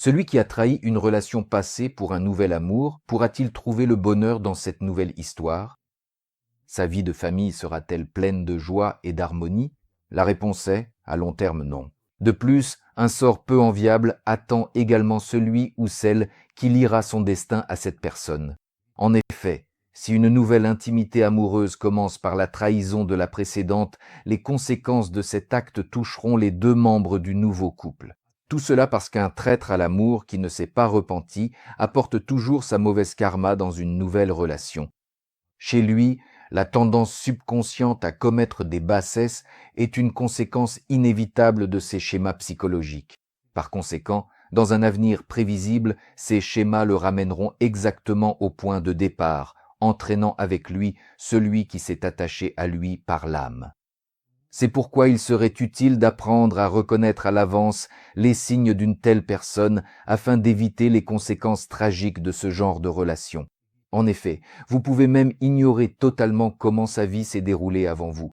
Celui qui a trahi une relation passée pour un nouvel amour pourra-t-il trouver le bonheur dans cette nouvelle histoire? Sa vie de famille sera-t-elle pleine de joie et d'harmonie? La réponse est, à long terme, non. De plus, un sort peu enviable attend également celui ou celle qui liera son destin à cette personne. En effet, si une nouvelle intimité amoureuse commence par la trahison de la précédente, les conséquences de cet acte toucheront les deux membres du nouveau couple. Tout cela parce qu'un traître à l'amour qui ne s'est pas repenti apporte toujours sa mauvaise karma dans une nouvelle relation. Chez lui, la tendance subconsciente à commettre des bassesses est une conséquence inévitable de ces schémas psychologiques. Par conséquent, dans un avenir prévisible, ces schémas le ramèneront exactement au point de départ, entraînant avec lui celui qui s'est attaché à lui par l'âme. C'est pourquoi il serait utile d'apprendre à reconnaître à l'avance les signes d'une telle personne afin d'éviter les conséquences tragiques de ce genre de relation. En effet, vous pouvez même ignorer totalement comment sa vie s'est déroulée avant vous.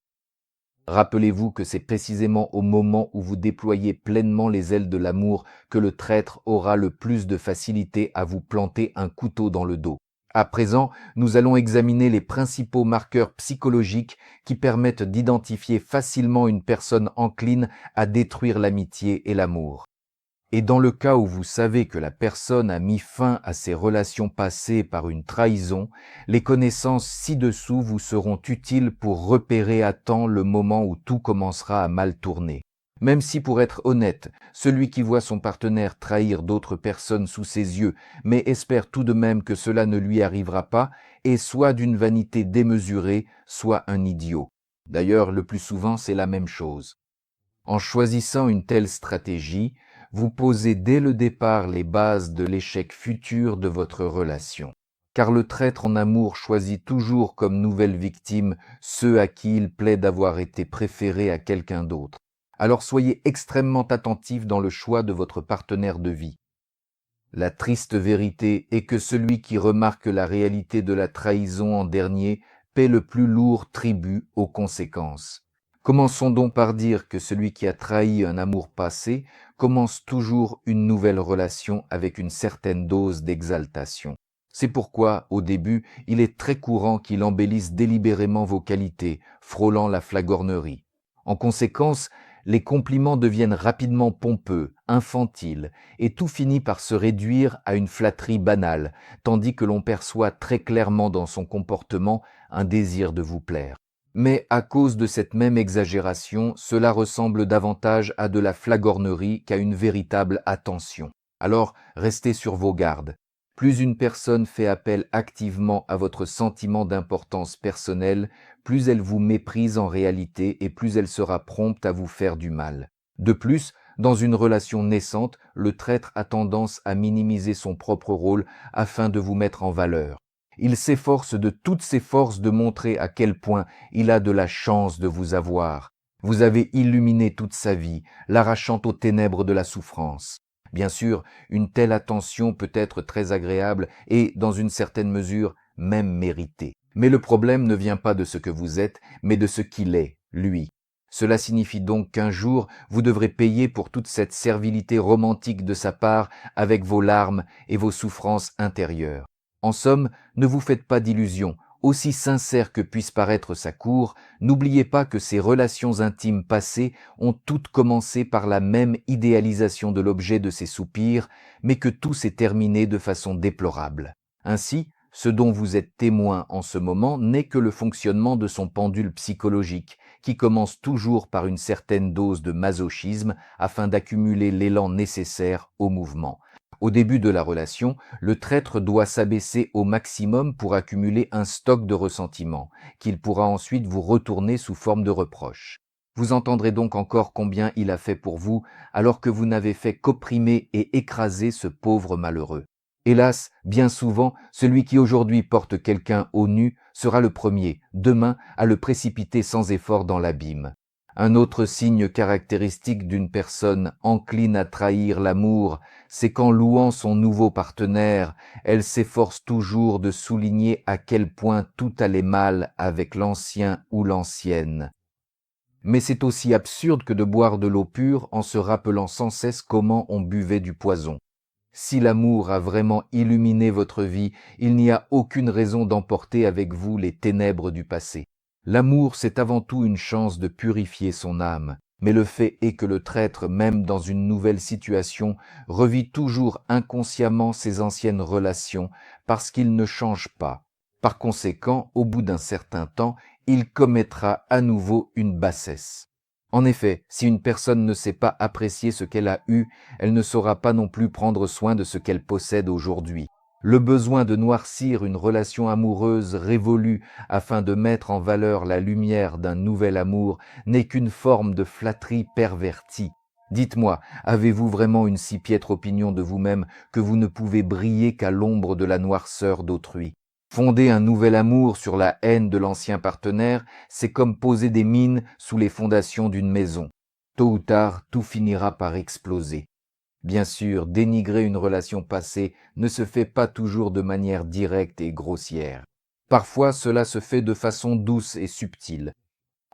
Rappelez-vous que c'est précisément au moment où vous déployez pleinement les ailes de l'amour que le traître aura le plus de facilité à vous planter un couteau dans le dos. À présent, nous allons examiner les principaux marqueurs psychologiques qui permettent d'identifier facilement une personne encline à détruire l'amitié et l'amour. Et dans le cas où vous savez que la personne a mis fin à ses relations passées par une trahison, les connaissances ci-dessous vous seront utiles pour repérer à temps le moment où tout commencera à mal tourner. Même si, pour être honnête, celui qui voit son partenaire trahir d'autres personnes sous ses yeux, mais espère tout de même que cela ne lui arrivera pas, est soit d'une vanité démesurée, soit un idiot. D'ailleurs, le plus souvent, c'est la même chose. En choisissant une telle stratégie, vous posez dès le départ les bases de l'échec futur de votre relation. Car le traître en amour choisit toujours comme nouvelle victime ceux à qui il plaît d'avoir été préférés à quelqu'un d'autre. Alors soyez extrêmement attentifs dans le choix de votre partenaire de vie. La triste vérité est que celui qui remarque la réalité de la trahison en dernier paie le plus lourd tribut aux conséquences. Commençons donc par dire que celui qui a trahi un amour passé commence toujours une nouvelle relation avec une certaine dose d'exaltation. C'est pourquoi, au début, il est très courant qu'il embellisse délibérément vos qualités, frôlant la flagornerie. En conséquence, les compliments deviennent rapidement pompeux, infantiles, et tout finit par se réduire à une flatterie banale, tandis que l'on perçoit très clairement dans son comportement un désir de vous plaire. Mais à cause de cette même exagération, cela ressemble davantage à de la flagornerie qu'à une véritable attention. Alors, restez sur vos gardes. Plus une personne fait appel activement à votre sentiment d'importance personnelle, plus elle vous méprise en réalité et plus elle sera prompte à vous faire du mal. De plus, dans une relation naissante, le traître a tendance à minimiser son propre rôle afin de vous mettre en valeur. Il s'efforce de toutes ses forces de montrer à quel point il a de la chance de vous avoir. Vous avez illuminé toute sa vie, l'arrachant aux ténèbres de la souffrance. Bien sûr, une telle attention peut être très agréable et, dans une certaine mesure, même méritée. Mais le problème ne vient pas de ce que vous êtes, mais de ce qu'il est, lui. Cela signifie donc qu'un jour, vous devrez payer pour toute cette servilité romantique de sa part avec vos larmes et vos souffrances intérieures. En somme, ne vous faites pas d'illusions. Aussi sincère que puisse paraître sa cour, n'oubliez pas que ces relations intimes passées ont toutes commencé par la même idéalisation de l'objet de ses soupirs, mais que tout s'est terminé de façon déplorable. Ainsi, ce dont vous êtes témoin en ce moment n'est que le fonctionnement de son pendule psychologique, qui commence toujours par une certaine dose de masochisme afin d'accumuler l'élan nécessaire au mouvement. Au début de la relation, le traître doit s'abaisser au maximum pour accumuler un stock de ressentiment, qu'il pourra ensuite vous retourner sous forme de reproche. Vous entendrez donc encore combien il a fait pour vous, alors que vous n'avez fait qu'opprimer et écraser ce pauvre malheureux. Hélas, bien souvent, celui qui aujourd'hui porte quelqu'un au nu sera le premier, demain, à le précipiter sans effort dans l'abîme. Un autre signe caractéristique d'une personne encline à trahir l'amour, c'est qu'en louant son nouveau partenaire, elle s'efforce toujours de souligner à quel point tout allait mal avec l'ancien ou l'ancienne. Mais c'est aussi absurde que de boire de l'eau pure en se rappelant sans cesse comment on buvait du poison. Si l'amour a vraiment illuminé votre vie, il n'y a aucune raison d'emporter avec vous les ténèbres du passé. L'amour, c'est avant tout une chance de purifier son âme, mais le fait est que le traître, même dans une nouvelle situation, revit toujours inconsciemment ses anciennes relations parce qu'il ne change pas. Par conséquent, au bout d'un certain temps, il commettra à nouveau une bassesse. En effet, si une personne ne sait pas apprécier ce qu'elle a eu, elle ne saura pas non plus prendre soin de ce qu'elle possède aujourd'hui. Le besoin de noircir une relation amoureuse révolue afin de mettre en valeur la lumière d'un nouvel amour n'est qu'une forme de flatterie pervertie. Dites-moi, avez-vous vraiment une si piètre opinion de vous-même que vous ne pouvez briller qu'à l'ombre de la noirceur d'autrui? Fonder un nouvel amour sur la haine de l'ancien partenaire, c'est comme poser des mines sous les fondations d'une maison. Tôt ou tard, tout finira par exploser. Bien sûr, dénigrer une relation passée ne se fait pas toujours de manière directe et grossière. Parfois, cela se fait de façon douce et subtile.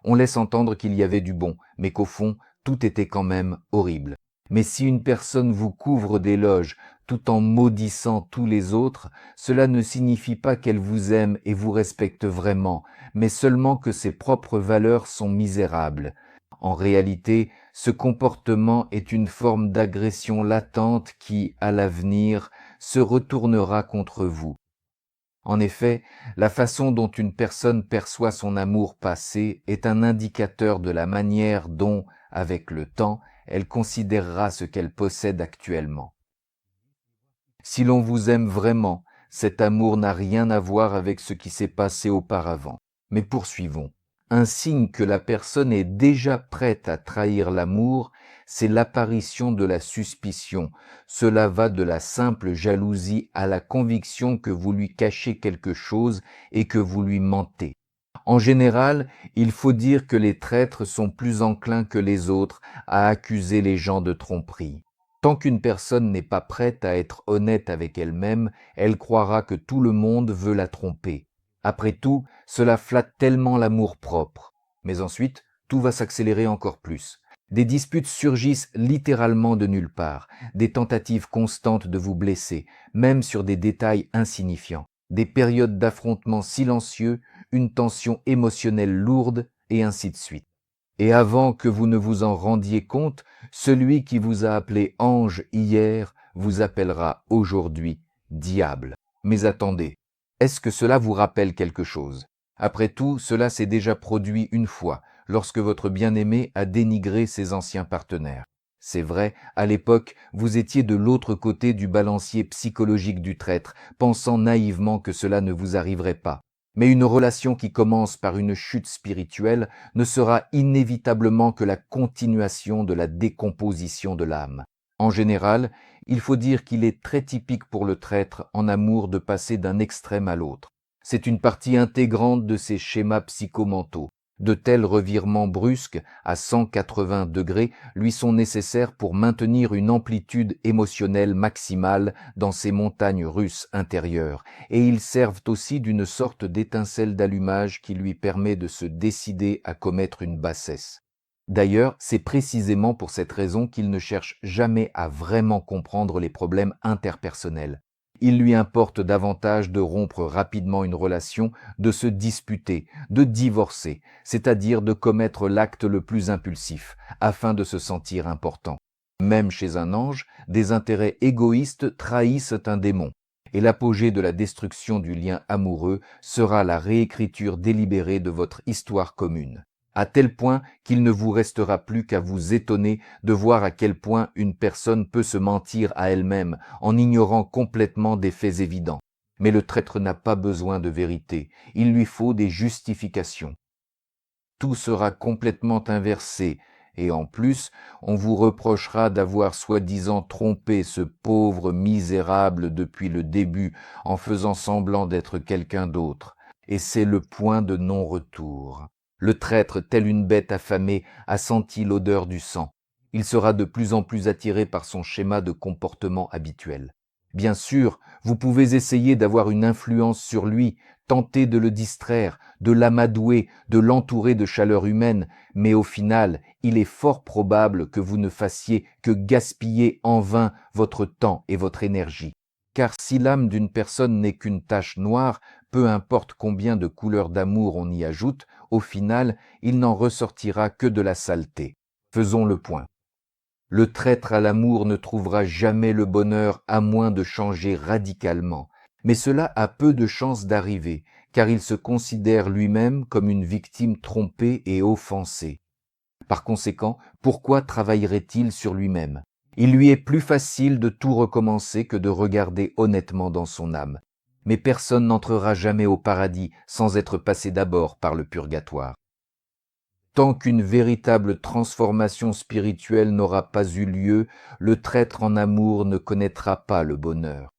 On laisse entendre qu'il y avait du bon, mais qu'au fond, tout était quand même horrible. Mais si une personne vous couvre d'éloges tout en maudissant tous les autres, cela ne signifie pas qu'elle vous aime et vous respecte vraiment, mais seulement que ses propres valeurs sont misérables. En réalité, ce comportement est une forme d'agression latente qui, à l'avenir, se retournera contre vous. En effet, la façon dont une personne perçoit son amour passé est un indicateur de la manière dont, avec le temps, elle considérera ce qu'elle possède actuellement. Si l'on vous aime vraiment, cet amour n'a rien à voir avec ce qui s'est passé auparavant. Mais poursuivons. Un signe que la personne est déjà prête à trahir l'amour, c'est l'apparition de la suspicion. Cela va de la simple jalousie à la conviction que vous lui cachez quelque chose et que vous lui mentez. En général, il faut dire que les traîtres sont plus enclins que les autres à accuser les gens de tromperie. Tant qu'une personne n'est pas prête à être honnête avec elle-même, elle croira que tout le monde veut la tromper. Après tout, cela flatte tellement l'amour-propre. Mais ensuite, tout va s'accélérer encore plus. Des disputes surgissent littéralement de nulle part, des tentatives constantes de vous blesser, même sur des détails insignifiants, des périodes d'affrontements silencieux, une tension émotionnelle lourde, et ainsi de suite. Et avant que vous ne vous en rendiez compte, celui qui vous a appelé ange hier vous appellera aujourd'hui diable. Mais attendez, est-ce que cela vous rappelle quelque chose? Après tout, cela s'est déjà produit une fois, lorsque votre bien-aimé a dénigré ses anciens partenaires. C'est vrai, à l'époque, vous étiez de l'autre côté du balancier psychologique du traître, pensant naïvement que cela ne vous arriverait pas. Mais une relation qui commence par une chute spirituelle ne sera inévitablement que la continuation de la décomposition de l'âme. En général, il faut dire qu'il est très typique pour le traître en amour de passer d'un extrême à l'autre. C'est une partie intégrante de ces schémas psychomentaux. De tels revirements brusques, à 180 degrés, lui sont nécessaires pour maintenir une amplitude émotionnelle maximale dans ses montagnes russes intérieures, et ils servent aussi d'une sorte d'étincelle d'allumage qui lui permet de se décider à commettre une bassesse. D'ailleurs, c'est précisément pour cette raison qu'il ne cherche jamais à vraiment comprendre les problèmes interpersonnels. Il lui importe davantage de rompre rapidement une relation, de se disputer, de divorcer, c'est-à-dire de commettre l'acte le plus impulsif, afin de se sentir important. Même chez un ange, des intérêts égoïstes trahissent un démon, et l'apogée de la destruction du lien amoureux sera la réécriture délibérée de votre histoire commune, à tel point qu'il ne vous restera plus qu'à vous étonner de voir à quel point une personne peut se mentir à elle-même en ignorant complètement des faits évidents. Mais le traître n'a pas besoin de vérité, il lui faut des justifications. Tout sera complètement inversé, et en plus, on vous reprochera d'avoir soi-disant trompé ce pauvre misérable depuis le début en faisant semblant d'être quelqu'un d'autre. Et c'est le point de non-retour. Le traître, tel une bête affamée, a senti l'odeur du sang. Il sera de plus en plus attiré par son schéma de comportement habituel. Bien sûr, vous pouvez essayer d'avoir une influence sur lui, tenter de le distraire, de l'amadouer, de l'entourer de chaleur humaine, mais au final, il est fort probable que vous ne fassiez que gaspiller en vain votre temps et votre énergie. Car si l'âme d'une personne n'est qu'une tache noire, peu importe combien de couleurs d'amour on y ajoute, au final, il n'en ressortira que de la saleté. Faisons le point. Le traître à l'amour ne trouvera jamais le bonheur à moins de changer radicalement, mais cela a peu de chances d'arriver, car il se considère lui-même comme une victime trompée et offensée. Par conséquent, pourquoi travaillerait-il sur lui-même? Il lui est plus facile de tout recommencer que de regarder honnêtement dans son âme. Mais personne n'entrera jamais au paradis sans être passé d'abord par le purgatoire. Tant qu'une véritable transformation spirituelle n'aura pas eu lieu, le traître en amour ne connaîtra pas le bonheur.